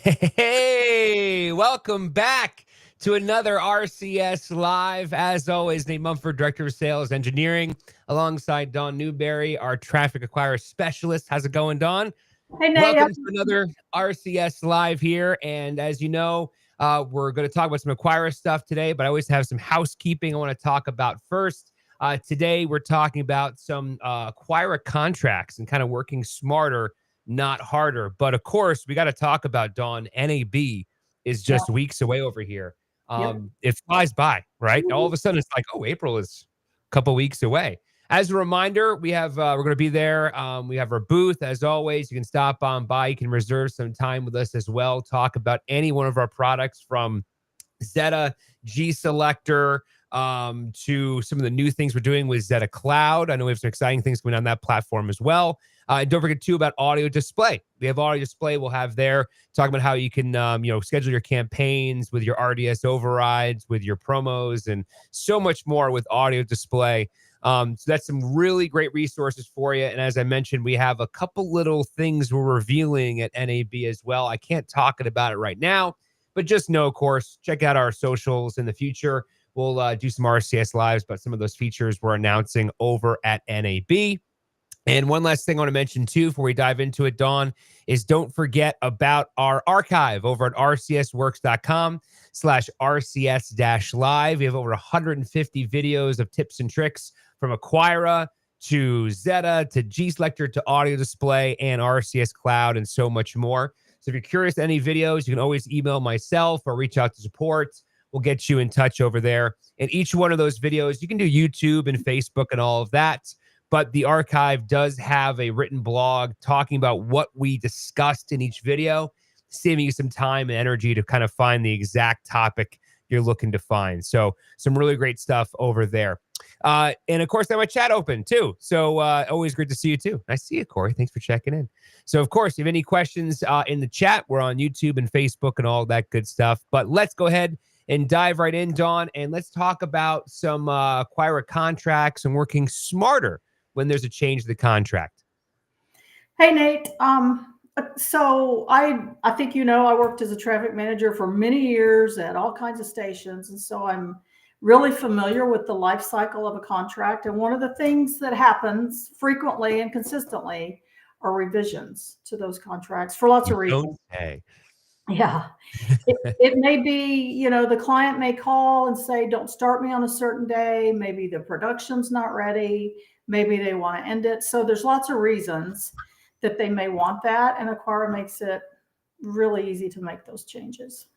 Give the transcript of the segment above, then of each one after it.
Hey, welcome back to another RCS Live. As always, Nate Mumford, Director of Sales Engineering, alongside Dawn Newberry, our traffic acquire specialist. How's it going, Dawn? Hey, Nate. Welcome to another RCS Live here. And as you know, we're going to talk about some Aquira stuff today, but I always have some housekeeping I want to talk about first. Today, we're talking about some Aquira contracts and kind of working smarter, not harder. But of course, we got to talk about, Dawn, NAB is just weeks away over here. It flies by, right? All of a sudden, it's like, oh, April is a couple weeks away. As a reminder, we have we're going to be there. We have our booth. As always, you can stop on by. You can reserve some time with us as well. Talk about any one of our products from Zeta, G Selector, to some of the new things we're doing with Zeta Cloud. I know we have some exciting things coming on that platform as well. And don't forget, too, about audio display. We have audio display we'll have there, talking about how you can, schedule your campaigns with your RDS overrides, with your promos, and so much more with audio display. So that's some really great resources for you. And as I mentioned, we have a couple little things we're revealing at NAB as well. I can't talk about it right now, but just know, of course, check out our socials in the future. We'll do some RCS Lives, but some of those features we're announcing over at NAB. And one last thing I want to mention, too, before we dive into it, Dawn, is don't forget about our archive over at rcsworks.com/RCS-live. We have over 150 videos of tips and tricks from Aquira to Zeta to G Selector to audio display and RCS Cloud and so much more. So if you're curious any videos, you can always email myself or reach out to support. We'll get you in touch over there. And each one of those videos, you can do YouTube and Facebook and all of that. But the archive does have a written blog talking about what we discussed in each video, saving you some time and energy to kind of find the exact topic you're looking to find. So some really great stuff over there. And of course, I have my chat open too. So always great to see you too. Nice to see you, Corey. Thanks for checking in. So of course, if you have any questions in the chat, we're on YouTube and Facebook and all that good stuff. But let's go ahead and dive right in, Dawn, and let's talk about some Aquira contracts and working smarter when there's a change to the contract. Hey, Nate. So I think, I worked as a traffic manager for many years at all kinds of stations. And so I'm really familiar with the life cycle of a contract. And one of the things that happens frequently and consistently are revisions to those contracts for lots of reasons. Okay. Yeah. It may be, the client may call and say, don't start me on a certain day. Maybe the production's not ready. Maybe they want to end it. So there's lots of reasons that they may want that. And Aquira makes it really easy to make those changes.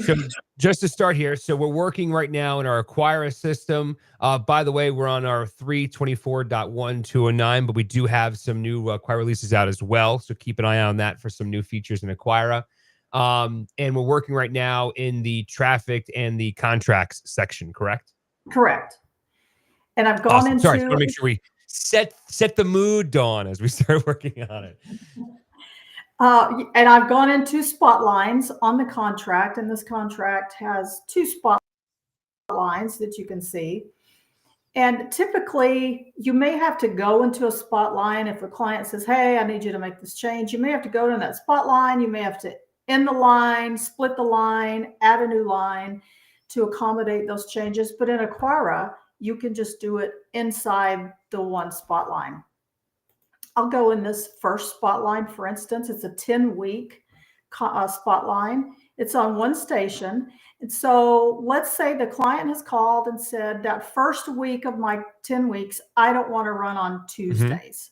So just to start here, so we're working right now in our Aquira system. By the way, we're on our 324.1209, but we do have some new Aquira releases out as well. So keep an eye on that for some new features in Aquira. And we're working right now in the traffic and the contracts section, correct? Correct. And I've gone into... Sorry, I want to make sure we set the mood, Dawn, as we start working on it. And I've gone into spot lines on the contract, and this contract has 2 spot lines that you can see. And typically, you may have to go into a spot line if a client says, hey, I need you to make this change. You may have to go to that spot line. You may have to end the line, split the line, add a new line to accommodate those changes. But in Aquira, you can just do it inside the one spot line. I'll go in this first spot line, for instance. It's a 10-week spot line. It's on one station. And so let's say the client has called and said that first week of my 10 weeks, I don't want to run on Tuesdays.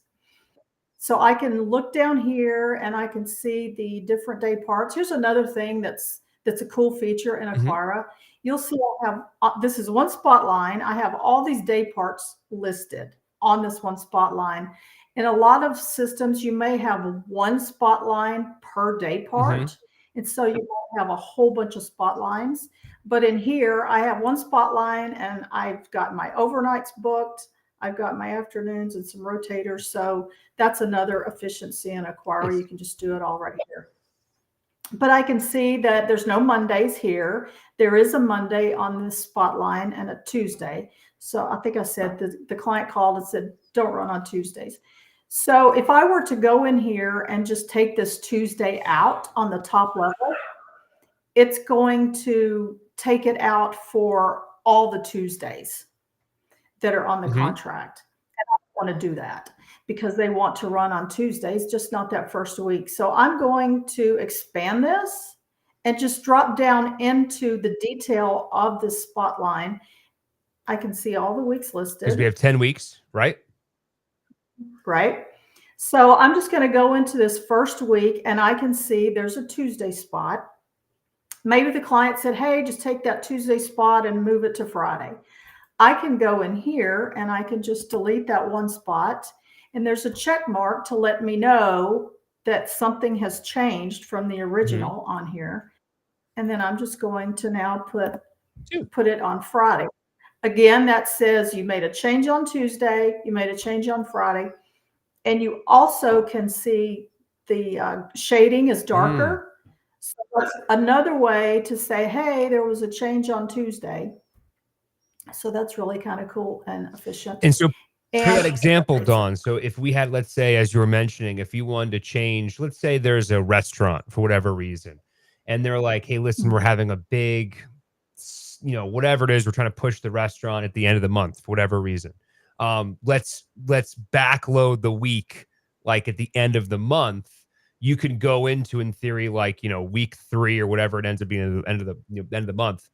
So I can look down here and I can see the different day parts. Here's another thing that's a cool feature in Aquira. You'll see I have, this is one spot line. I have all these day parts listed on this one spot line. In a lot of systems, you may have one spot line per day part. And so you might have a whole bunch of spot lines. But in here, I have one spot line and I've got my overnights booked. I've got my afternoons and some rotators. So that's another efficiency in Aquira. You can just do it all right here. But I can see that there's no Mondays here. There is a Monday on this spot line and a Tuesday. So I think I said the client called and said, don't run on Tuesdays. So if I were to go in here and just take this Tuesday out on the top level, it's going to take it out for all the Tuesdays that are on the contract. And I don't want to do that because they want to run on Tuesdays, just not that first week. So I'm going to expand this and just drop down into the detail of this spot line. I can see all the weeks listed. Because we have 10 weeks, right? Right. So I'm just going to go into this first week and I can see there's a Tuesday spot. Maybe the client said, hey, just take that Tuesday spot and move it to Friday. I can go in here and I can just delete that one spot. And there's a check mark to let me know that something has changed from the original on here. And then I'm just going to now put it on Friday. Again, that says you made a change on Tuesday, you made a change on Friday. And you also can see the shading is darker. So that's another way to say, hey, there was a change on Tuesday. So that's really kind of cool and efficient. And so for that example, Dawn, so if we had, let's say, as you were mentioning, if you wanted to change, let's say there's a restaurant for whatever reason, and they're like, hey, listen, we're having a big, whatever it is, we're trying to push the restaurant at the end of the month for whatever reason. Let's backload the week, like at the end of the month. You can go into, in theory, like, week 3 or whatever it ends up being at the end of the month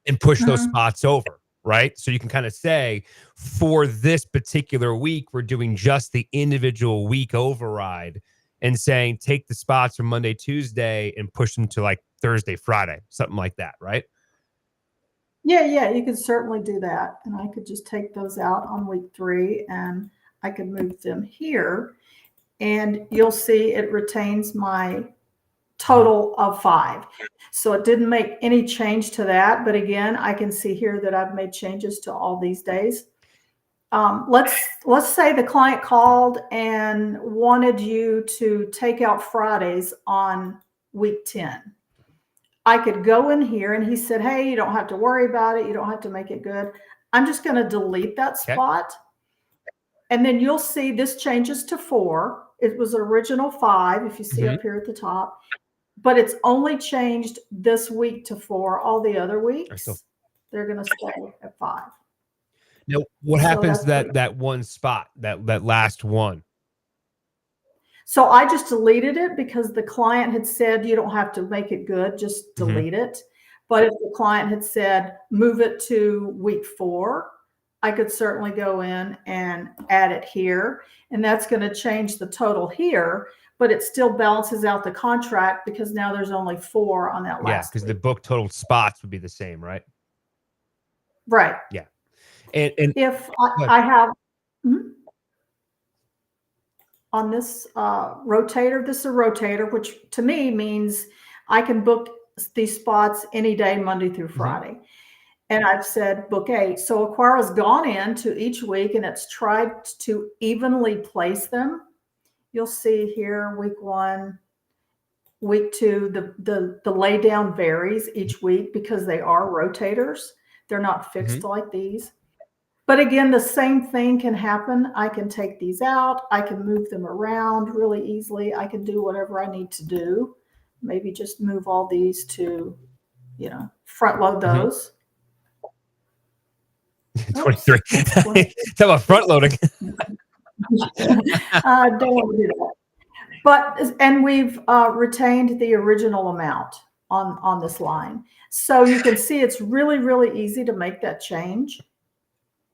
and push those spots over. Right. So you can kind of say for this particular week, we're doing just the individual week override and saying, take the spots from Monday, Tuesday and push them to like Thursday, Friday, something like that. Right. Yeah, you could certainly do that. And I could just take those out on week 3 and I could move them here and you'll see it retains my total of 5. So it didn't make any change to that. But again, I can see here that I've made changes to all these days. Let's say the client called and wanted you to take out Fridays on week 10. I could go in here and he said, hey, you don't have to worry about it. You don't have to make it good. I'm just going to delete that spot. And then you'll see this changes to 4. It was original 5, if you see up here at the top. But it's only changed this week to 4. All the other weeks, they're going to stay at 5. Now, what happens to that one spot, that last one? So I just deleted it because the client had said, you don't have to make it good, just delete it. But if the client had said, move it to week 4, I could certainly go in and add it here. And that's going to change the total here. But it still balances out the contract because now there's only 4 on that last. Yeah, because the book total spots would be the same, right? Right. Yeah. And if I have on this rotator, this is a rotator, which to me means I can book these spots any day, Monday through Friday. And I've said book 8. So Aquira's gone into each week and it's tried to evenly place them. You'll see here week 1, week 2, the lay down varies each week because they are rotators. They're not fixed like these. But again, the same thing can happen. I can take these out. I can move them around really easily. I can do whatever I need to do. Maybe just move all these to, front load those. 23. Talk about front loading. Don't want to do that. And we've retained the original amount on this line. So you can see it's really, really easy to make that change.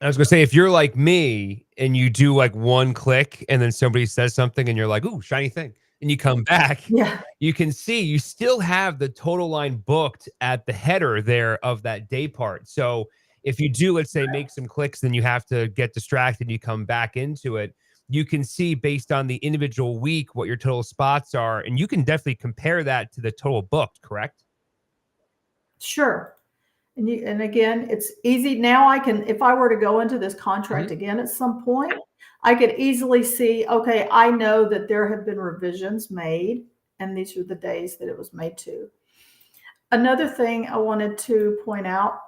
I was gonna say, if you're like me and you do like one click and then somebody says something and you're like, "Ooh, shiny thing," and you come back, Yeah. you can see you still have the total line booked at the header there of that day part. So if you do, let's say, make some clicks, then you have to get distracted, you come back into it. You can see based on the individual week what your total spots are, and you can definitely compare that to the total booked, correct? Sure. And again, it's easy. Now I can, if I were to go into this contract Mhm. again at some point, I could easily see, okay, I know that there have been revisions made, and these are the days that it was made to. Another thing I wanted to point out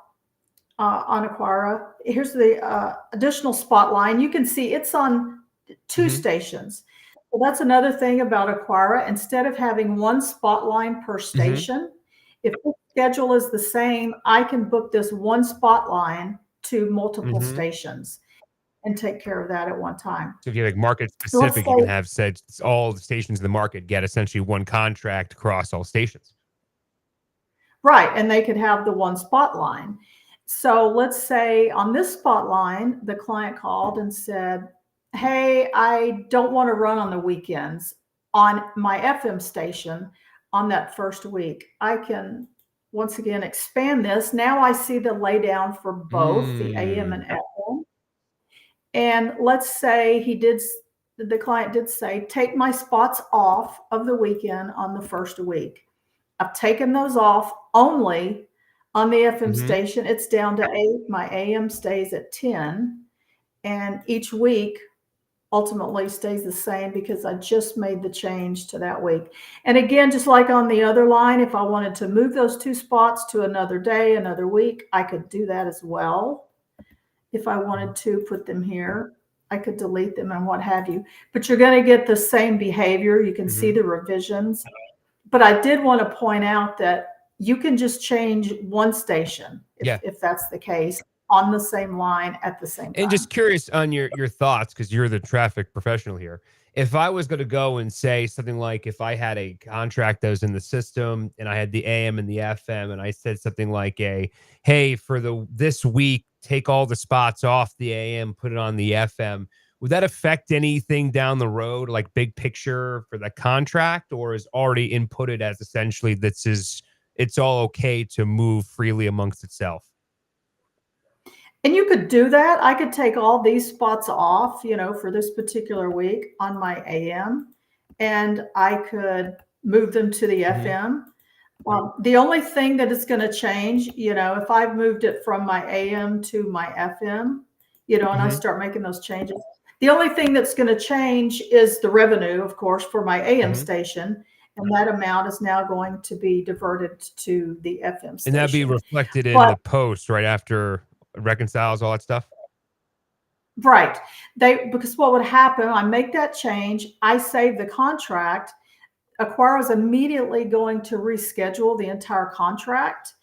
on Aquira, here's the additional spot line. You can see it's on two Mhm. stations. Well, that's another thing about Aquira. Instead of having one spot line per Mhm. station, if the schedule is the same, I can book this one spot line to multiple Mhm. stations and take care of that at one time. So if you're like market So let's specific, you can say, have said all the stations in the market get essentially one contract across all stations. right, and they could have the one spot line. So let's say on this spot line, the client called and said, "Hey, I don't want to run on the weekends on my FM station on that first week." I can once again expand this. Now I see the laydown for both the AM Mm. and FM. And let's say the client did say, "Take my spots off of the weekend on the first week." I've taken those off only on the FM Mhm. station. It's down to 8. My AM stays at 10. And each week ultimately stays the same because I just made the change to that week. And again, just like on the other line, if I wanted to move those 2 spots to another day, another week, I could do that as well. If I wanted to put them here, I could delete them and what have you. But you're going to get the same behavior. You can see Mhm. the revisions. But I did want to point out that you can just change one station Yeah. if that's the case on the same line at the same And time. just curious on your thoughts, because you're the traffic professional here. If I was going to go and say something like, if I had a contract that was in the system and I had the AM and the FM, and I said something like hey, for this week, take all the spots off the AM, put it on the FM. Would that affect anything down the road, like big picture for the contract, or is already inputted as essentially it's all okay to move freely amongst itself? And you could do that. I could take all these spots off, for this particular week on my AM, and I could move them to the Hmm. FM. The only thing that is going to change, if I've moved it from my AM to my FM, and I Hmm. start making those changes, the only thing that's going to change is the revenue, of course, for my AM Hmm. station. And that amount is now going to be diverted to the FM And that'd be station. reflected in But the post right after it reconciles all that stuff? right, because what would happen, I make that change, I save the contract, Aquara is immediately going to reschedule the entire contract,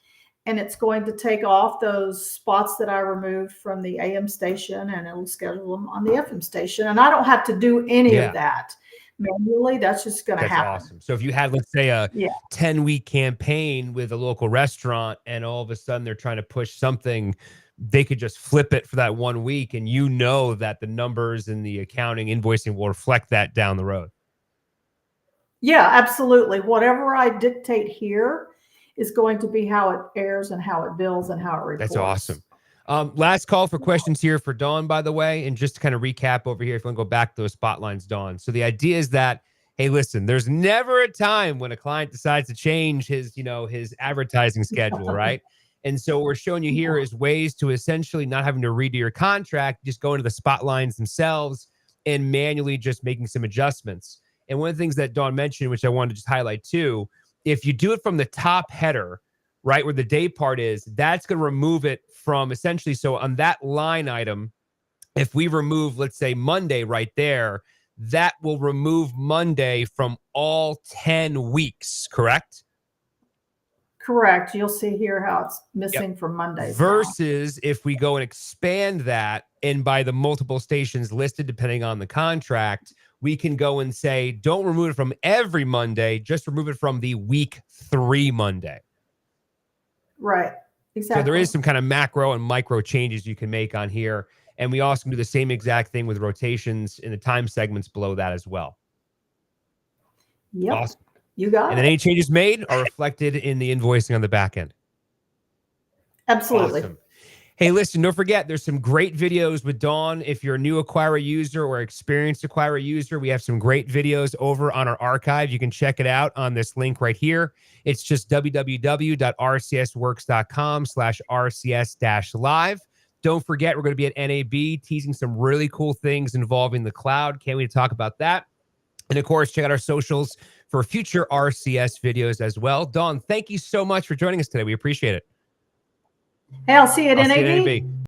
and it's going to take off those spots that I removed from the AM station, and it'll schedule them on the FM station. And I don't have to do any of Yeah, that manually. That's just going to that's happen. awesome. So if you had, let's say, a Yeah. 10-week campaign with a local restaurant and all of a sudden they're trying to push something, they could just flip it for that 1 week, and you know that the numbers and the accounting invoicing will reflect that down the road. Yeah, absolutely. Whatever I dictate here is going to be how it airs and how it bills and how it That's reports. awesome. Last call for questions here for Dawn, by the way. And just to kind of recap over here, if you want to go back to those spotlines, Dawn. So the idea is that, hey, listen, there's never a time when a client decides to change his advertising schedule, right? And so what we're showing you here is ways to essentially not having to redo your contract, just go into the spotlines themselves and manually just making some adjustments. And one of the things that Dawn mentioned, which I wanted to just highlight too, if you do it from the top header, right where the day part is, that's going to remove it from essentially. So on that line item, if we remove, let's say, Monday right there, that will remove Monday from all 10 weeks, correct? Correct. You'll see here how it's Yep. missing from Mondays now. Versus if we go and expand that, and by the multiple stations listed depending on the contract, we can go and say, don't remove it from every Monday, just remove it from the week 3 Monday. Right. Exactly. So there is some kind of macro and micro changes you can make on here. And we also can do the same exact thing with rotations in the time segments below that as well. Yep. Awesome. You got and it. then any changes made are reflected in the invoicing on the back end. Absolutely. Awesome. Hey, listen, don't forget, there's some great videos with Dawn. If you're a new Aquira user or experienced Aquira user, we have some great videos over on our archive. You can check it out on this link right here. It's just www.rcsworks.com/rcs-live. Don't forget, we're going to be at NAB teasing some really cool things involving the cloud. Can't wait to talk about that. And of course, check out our socials for future RCS videos as well. Dawn, thank you so much for joining us today. We appreciate it. Hey, I'll see you at I'll see NAB. you at NAB.